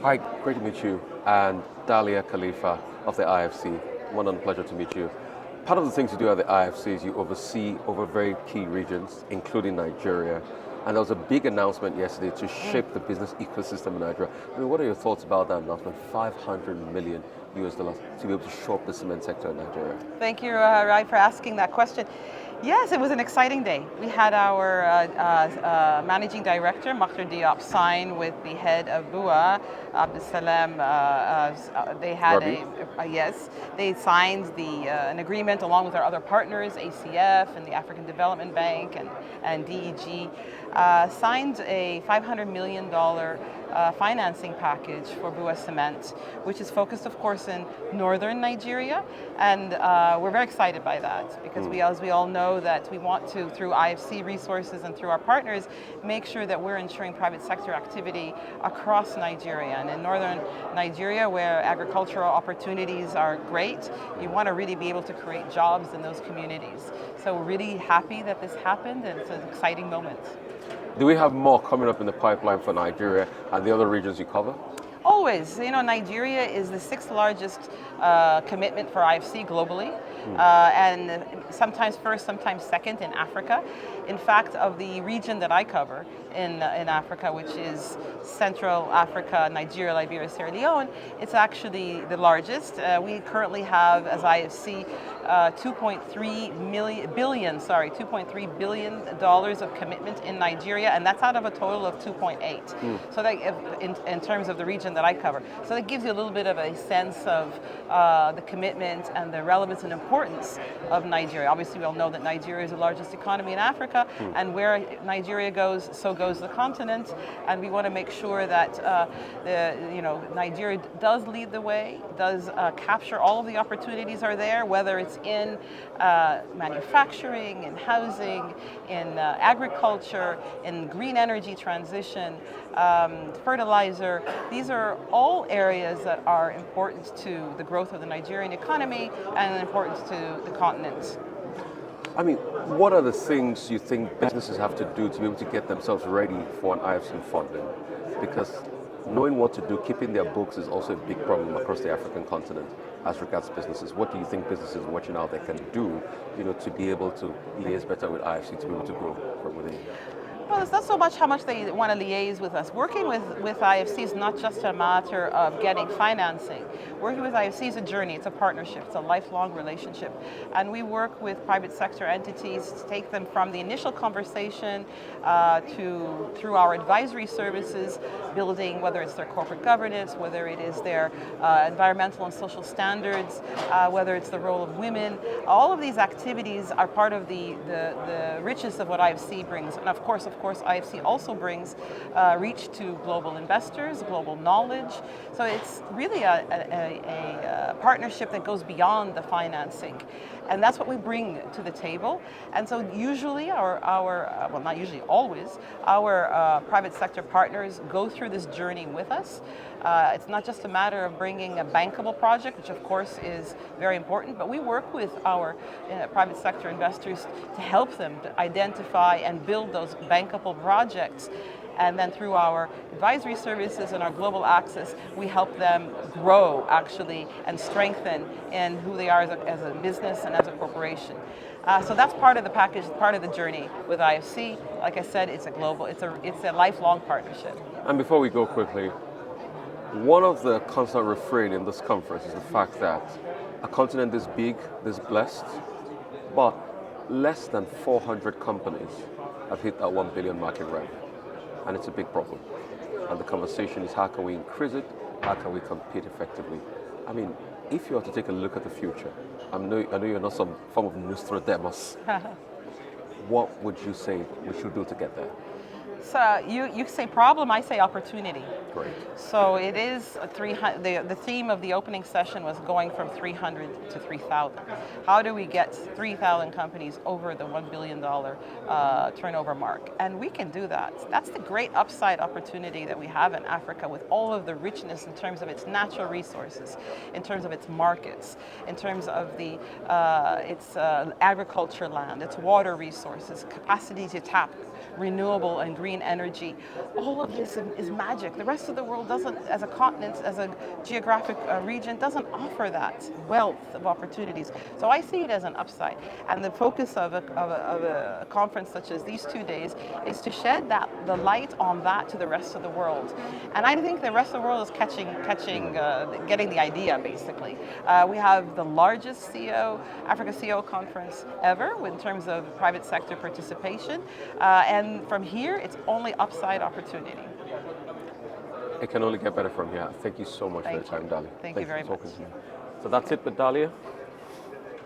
Hi, great to meet you. And Dahlia Khalifa of the IFC. One on pleasure to meet you. Part of the things you do at the IFC is you oversee over very key regions, including Nigeria. And there was a big announcement yesterday to shape the business ecosystem in Nigeria. I mean, what are your thoughts about that announcement? 500 million US dollars to be able to shore up the cement sector in Nigeria. Thank you, Rai, for asking that question. Yes, it was an exciting day. We had our managing director, Makhtar Diop, sign with the head of BUA, Abdulsalam. They had yes, they signed an agreement along with our other partners, ACF and the African Development Bank and DEG, signed a $500 million financing package for BUA Cement, which is focused, of course, in northern Nigeria, and we're very excited by that because as we all know, that we want to, through IFC resources and through our partners, make sure that we're ensuring private sector activity across Nigeria. And in northern Nigeria, where agricultural opportunities are great, you want to really be able to create jobs in those communities. So we're really happy that this happened, and it's an exciting moment. Do we have more coming up in the pipeline for Nigeria and the other regions you cover? Always. Nigeria is the sixth largest commitment for IFC globally, and sometimes first, sometimes second in Africa. In fact, of the region that I cover in Africa, which is Central Africa, Nigeria, Liberia, Sierra Leone, it's actually the largest. We currently have, as IFC, $2.3 billion of commitment in Nigeria, and that's out of a total of 2.8. So that, in terms of the region that I cover, so that gives you a little bit of a sense of the commitment and the relevance and importance of Nigeria. Obviously, we all know that Nigeria is the largest economy in Africa, and where Nigeria goes, so goes the continent. And we want to make sure that Nigeria does lead the way, does capture all of the opportunities are there, whether it's in manufacturing, in housing, in agriculture, in green energy transition, fertilizer. These are all areas that are important to the growth of the Nigerian economy and important to the continent. I mean, what are the things you think businesses have to do to be able to get themselves ready for an IFC funding? Because knowing what to do, keeping their books is also a big problem across the African continent as regards businesses. What do you think businesses watching out there can do, to be able to liaise better with IFC to be able to grow from within? Well, it's not so much how much they want to liaise with us. Working with IFC is not just a matter of getting financing. Working with IFC is a journey, it's a partnership, it's a lifelong relationship. And we work with private sector entities to take them from the initial conversation through our advisory services, building whether it's their corporate governance, whether it is their environmental and social standards, whether it's the role of women. All of these activities are part of the richness of what IFC brings. And of course, IFC also brings reach to global investors, global knowledge. So it's really a partnership that goes beyond the financing. And that's what we bring to the table. And so usually well, not usually, always, our private sector partners go through this journey with us. It's not just a matter of bringing a bankable project, which of course is very important, but we work with our private sector investors to help them to identify and build those bankable projects. And then through our advisory services and our global access, we help them grow actually and strengthen in who they are as a business and as a corporation. So that's part of the package, part of the journey with IFC. Like I said, it's a lifelong partnership. And before we go quickly, one of the constant refrain in this conference is the fact that a continent this big, this blessed, but less than 400 companies have hit that 1 billion market rank. And it's a big problem. And the conversation is how can we increase it? How can we compete effectively? I mean, if you were to take a look at the future, I know you're not some form of Nostradamus. What would you say we should do to get there? So you say problem, I say opportunity. Great. So it is the theme of the opening session was going from 300 to 3,000. How do we get 3,000 companies over the $1 billion turnover mark? And we can do that. That's the great upside opportunity that we have in Africa with all of the richness in terms of its natural resources, in terms of its markets, in terms of its agriculture land, its water resources, capacity to tap renewable and green energy. All of this is magic. The rest of the world doesn't, as a continent, as a geographic region, doesn't offer that wealth of opportunities. So I see it as an upside. And the focus of a conference such as these 2 days is to shed the light on that to the rest of the world. And I think the rest of the world is getting the idea, basically. We have the largest AfricaCEO conference ever in terms of private sector participation. And from here, it's only upside opportunity. It can only get better from here. Thank you so much for your time, Dahlia. Thank you very much. So that's it with Dahlia.